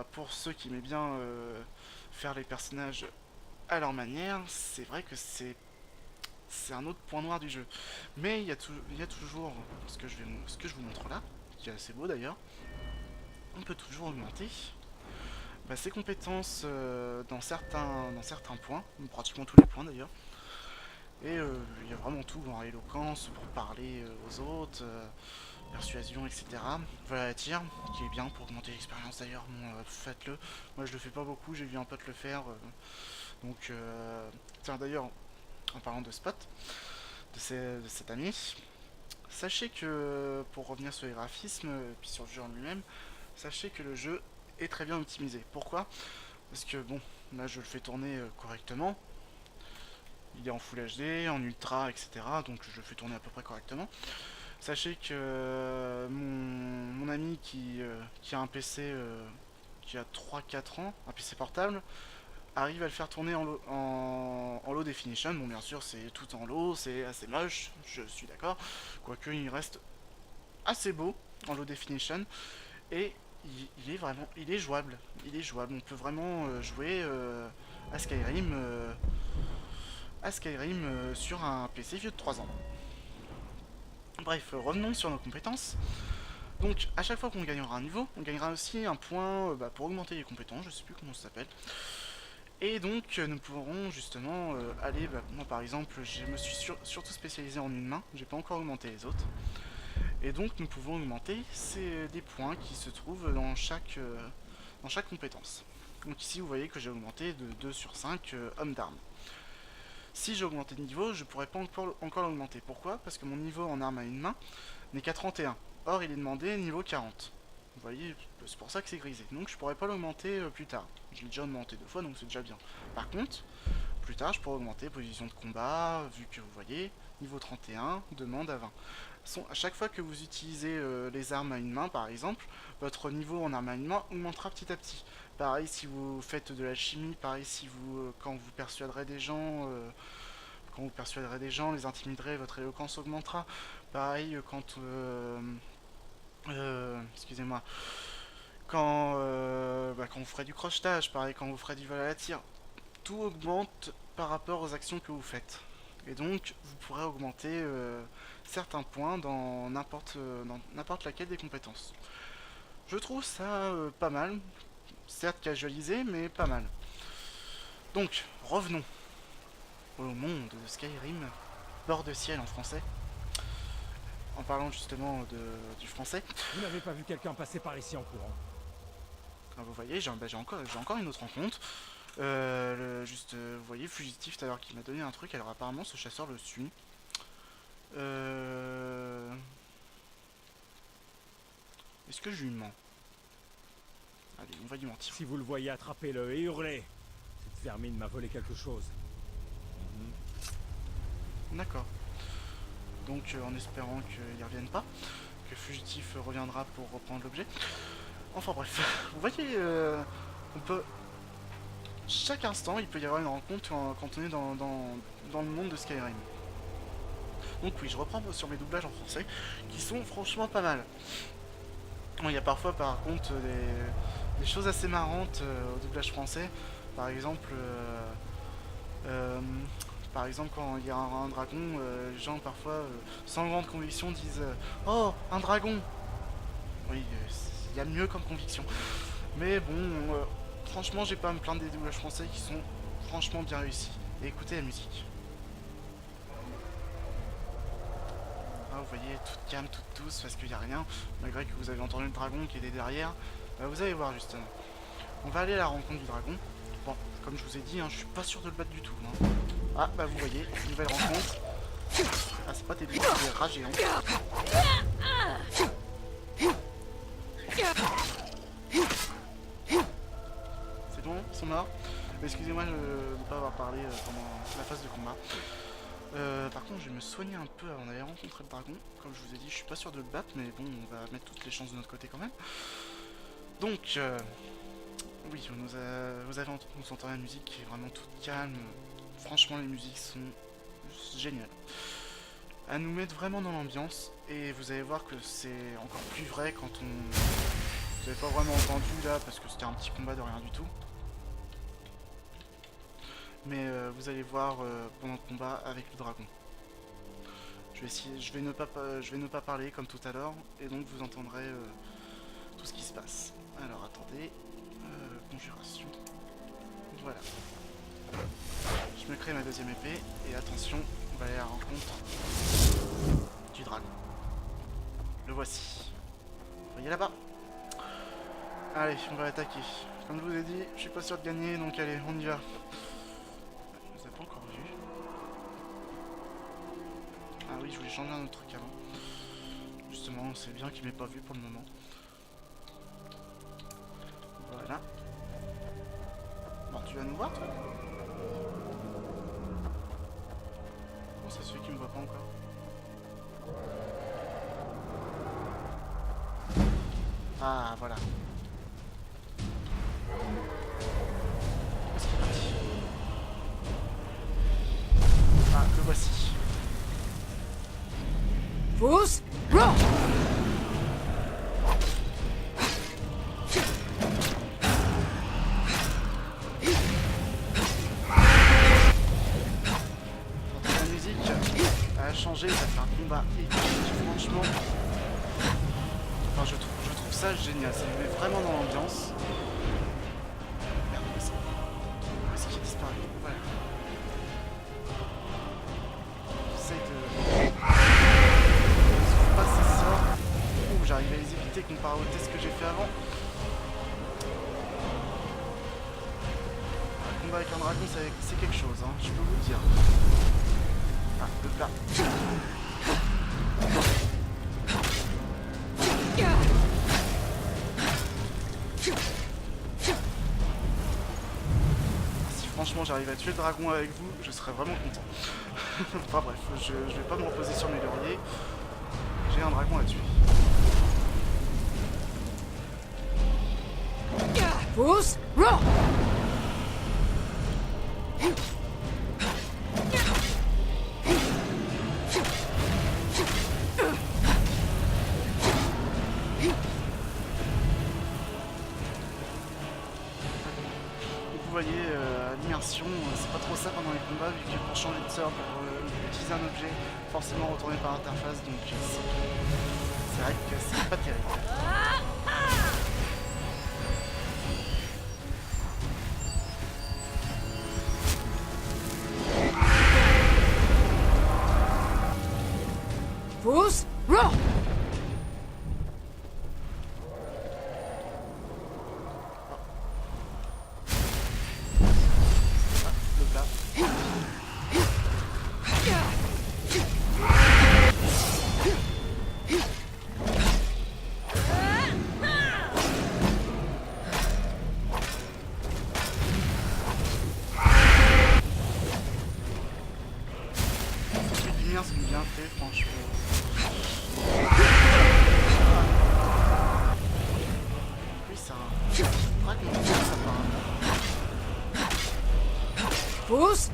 pour ceux qui aimaient bien faire les personnages à leur manière, c'est vrai que c'est un autre point noir du jeu. Mais il y a toujours ce que je vous montre là, qui est assez beau d'ailleurs. On peut toujours augmenter ses compétences dans certains points, pratiquement tous les points d'ailleurs. Et il y a vraiment tout, hein, éloquence pour parler aux autres, persuasion, etc. Voilà la tir, qui est bien pour augmenter l'expérience d'ailleurs. Bon, faites-le. Moi je le fais pas beaucoup, j'ai vu un pote le faire. Tiens d'ailleurs, en parlant de spot, de cet ami, sachez que pour revenir sur les graphismes, et puis sur le jeu en lui-même, sachez que le jeu est très bien optimisé. Pourquoi? Parce que bon, là je le fais tourner correctement. Il est en Full HD, en Ultra, etc. Donc je le fais tourner à peu près correctement. Sachez que mon ami qui a un PC qui a 3 4 ans, un PC portable, arrive à le faire tourner en low definition. Bon, bien sûr, c'est tout en low, c'est assez moche, je suis d'accord. Quoique, il reste assez beau en low definition. Et il est vraiment, il est jouable. Il est jouable. On peut vraiment jouer à Skyrim, sur un PC vieux de 3 ans. Bref, revenons sur nos compétences. Donc, à chaque fois qu'on gagnera un niveau, on gagnera aussi un point pour augmenter les compétences, je sais plus comment ça s'appelle. Et donc, nous pourrons justement aller, moi par exemple, je me suis surtout spécialisé en une main, j'ai pas encore augmenté les autres. Et donc, nous pouvons augmenter des points qui se trouvent dans chaque compétence. Donc ici, vous voyez que j'ai augmenté de 2 sur 5 hommes d'armes. Si j'ai augmenté de niveau, je pourrais pas encore l'augmenter. Pourquoi? Parce que mon niveau en arme à une main n'est qu'à 31. Or, il est demandé niveau 40. Vous voyez, c'est pour ça que c'est grisé. Donc, je pourrais pas l'augmenter plus tard. Je l'ai déjà augmenté 2 fois, donc c'est déjà bien. Par contre, plus tard, je pourrais augmenter position de combat, vu que vous voyez, niveau 31, demande à 20. À chaque fois que vous utilisez les armes à une main, par exemple, votre niveau en arme à une main augmentera petit à petit. Pareil si vous faites de la chimie, pareil si vous quand vous persuaderez des gens, les intimiderez, votre éloquence augmentera. Pareil excusez-moi, quand vous ferez du crochetage, pareil quand vous ferez du vol à la tire, tout augmente par rapport aux actions que vous faites. Et donc, vous pourrez augmenter certains points dans n'importe laquelle des compétences. Je trouve ça pas mal, certes casualisé, mais pas mal. Donc, revenons au monde de Skyrim, bord de ciel en français, en parlant justement du français. Vous n'avez pas vu quelqu'un passer par ici en courant? Vous voyez, j'ai encore une autre rencontre. Vous voyez, fugitif tout à l'heure qui m'a donné un truc, alors apparemment ce chasseur le suit. Est-ce que je lui mens? Allez, on va lui mentir. Si vous le voyez, attrapez-le et hurlez. Cette vermine m'a volé quelque chose. D'accord. Donc en espérant qu'il ne revienne pas, que fugitif reviendra pour reprendre l'objet. Enfin bref, vous voyez, on peut... Chaque instant, il peut y avoir une rencontre quand on est dans le monde de Skyrim. Donc oui, je reprends sur mes doublages en français, qui sont franchement pas mal. Bon, il y a parfois par contre des choses assez marrantes au doublage français. Par exemple, euh, quand il y a un dragon, les gens parfois, sans grande conviction, disent oh, un dragon. Oui, il y a mieux comme conviction. Mais bon, franchement, j'ai pas à me plaindre des doublages français qui sont franchement bien réussis. Et écoutez la musique. Ah, vous voyez, toute calme, toute douce, parce qu'il n'y a rien, malgré que vous avez entendu le dragon qui était derrière. Vous allez voir justement. On va aller à la rencontre du dragon. Bon, comme je vous ai dit, hein, je suis pas sûr de le battre du tout. Hein. Ah, bah vous voyez, nouvelle rencontre. Ah, c'est pas tes billes, c'est des rats géants. C'est bon, ils sont morts. Excusez-moi de ne pas avoir parlé pendant la phase de combat. Par contre, je vais me soigner un peu avant d'aller rencontrer le dragon. Comme je vous ai dit, je suis pas sûr de le battre, mais bon, on va mettre toutes les chances de notre côté quand même. Donc, oui, vous entendez la musique qui est vraiment toute calme. Franchement, les musiques sont géniales. Elles nous mettent vraiment dans l'ambiance, et vous allez voir que c'est encore plus vrai Vous avez pas vraiment entendu là parce que c'était un petit combat de rien du tout. Mais vous allez voir pendant le combat avec le dragon. Je vais ne pas parler comme tout à l'heure et donc vous entendrez tout ce qui se passe. Alors attendez, conjuration. Voilà. Je me crée ma deuxième épée et attention, on va aller à la rencontre du dragon. Le voici. Vous voyez là-bas? Allez, on va l'attaquer. Comme je vous ai dit, je suis pas sûr de gagner, donc allez, on y va. Je vous ai pas encore vu. Ah oui, je voulais changer un autre truc avant. Justement, c'est bien qu'il m'ait pas vu pour le moment. Voilà. Bon, tu vas nous voir, toi? Bon, c'est celui qui me voit pas encore. Ah, voilà. Où est-ce qu'il est parti? Ah, le voici. Force, roll! La musique a changé, ça fait un combat épique, franchement. Enfin, je trouve ça génial, ça me met vraiment dans l'ambiance. Merde, où est-ce qu'il est disparu? Voilà. J'essaie de... pas ses sorts. Ouh, j'arrive à les éviter comparé au test que j'ai fait avant. Un combat avec un dragon, c'est quelque chose, hein, je peux vous le dire. Ah, le plat. Si franchement j'arrive à tuer le dragon avec vous, je serais vraiment content. Enfin bref, je vais pas me reposer sur mes lauriers. J'ai un dragon à tuer. Force, roll! Donc vous voyez, l'immersion, c'est pas trop ça pendant les combats, vu que pour changer de sort, pour utiliser un objet, forcément retourner par interface, donc c'est vrai que c'est pas terrible. Force, roll! Le plat. Les lumières sont bien fait, franchement. Oui, c'est un dragon, ça apparemment. Force,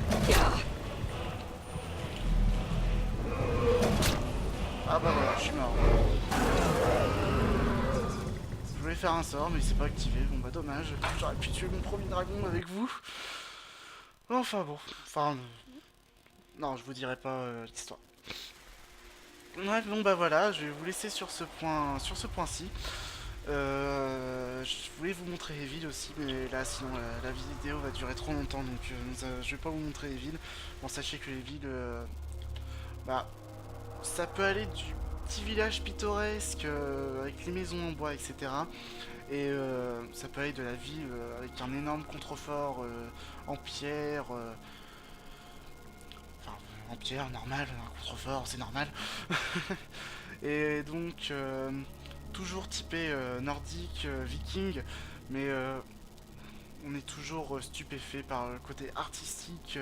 Ah bah voilà, je suis mort. Je voulais faire un sort, mais il s'est pas activé. Bon bah dommage, j'aurais pu tuer mon premier dragon avec vous. Enfin bon, enfin... non, je vous dirai pas l'histoire. Bref, bon bah voilà, je vais vous laisser sur ce point-ci. Je voulais vous montrer les villes aussi, mais là sinon la vidéo va durer trop longtemps, donc je vais pas vous montrer les villes. Bon, sachez que les villes, bah, ça peut aller du petit village pittoresque avec les maisons en bois, etc. Et ça peut aller de la ville avec un énorme contrefort en pierre, enfin en pierre normal, un contrefort c'est normal. Et donc toujours typé nordique, viking, mais on est toujours stupéfait par le côté artistique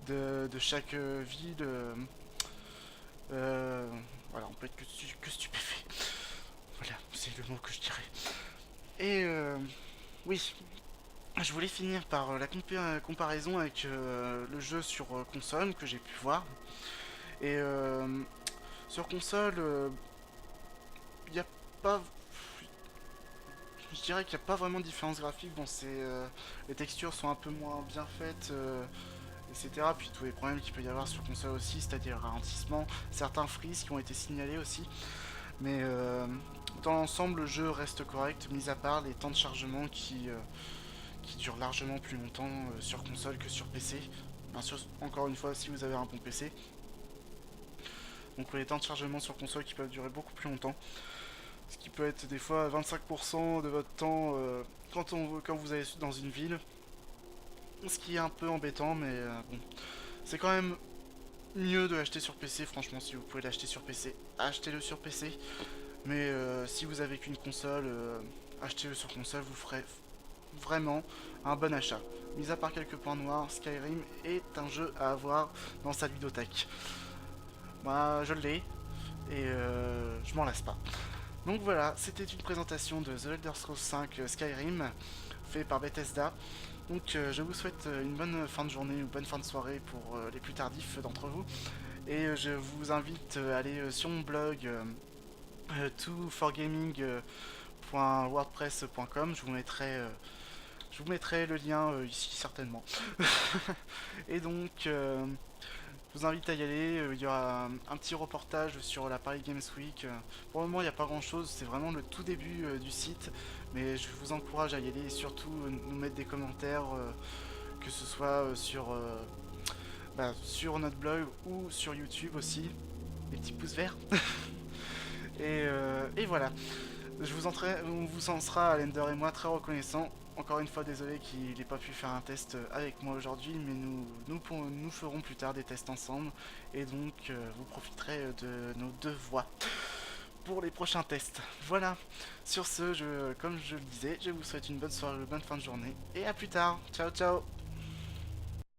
de chaque ville. Voilà, on peut être que stupéfait. Voilà, c'est le mot que je dirais. Et oui, je voulais finir par la comparaison avec le jeu sur console que j'ai pu voir. Et sur console, il n'y a pas Je dirais qu'il n'y a pas vraiment de différence graphique. Bon, les textures sont un peu moins bien faites, etc. Puis tous les problèmes qu'il peut y avoir sur console aussi, c'est-à-dire ralentissement, certains freezes qui ont été signalés aussi. Mais dans l'ensemble, le jeu reste correct, mis à part les temps de chargement qui durent largement plus longtemps sur console que sur PC. Bien sûr, encore une fois, si vous avez un bon PC. Donc les temps de chargement sur console qui peuvent durer beaucoup plus longtemps. Ce qui peut être des fois 25% de votre temps quand vous allez dans une ville. Ce qui est un peu embêtant, mais bon. C'est quand même mieux de l'acheter sur PC, franchement, si vous pouvez l'acheter sur PC, achetez-le sur PC. Mais si vous avez qu'une console, achetez-le sur console, vous ferez vraiment un bon achat. Mis à part quelques points noirs, Skyrim est un jeu à avoir dans sa ludothèque. Moi, je l'ai, et je m'en lasse pas. Donc voilà, c'était une présentation de The Elder Scrolls 5 Skyrim, fait par Bethesda. Donc je vous souhaite une bonne fin de journée ou bonne fin de soirée pour les plus tardifs d'entre vous. Et je vous invite à aller sur mon blog 2forgaming.wordpress.com. Je vous mettrai le lien ici certainement. Et donc je vous invite à y aller, il y aura un petit reportage sur la Paris Games Week. Pour le moment il n'y a pas grand chose, c'est vraiment le tout début du site, mais je vous encourage à y aller et surtout nous mettre des commentaires, que ce soit sur notre blog ou sur YouTube aussi, des petits pouces verts. Et voilà, on vous en sera, Alender et moi, très reconnaissants. Encore une fois, désolé qu'il n'ait pas pu faire un test avec moi aujourd'hui, mais nous ferons plus tard des tests ensemble, et donc vous profiterez de nos deux voix pour les prochains tests. Voilà, sur ce, comme je le disais, je vous souhaite une bonne soirée, une bonne fin de journée, et à plus tard. Ciao ciao.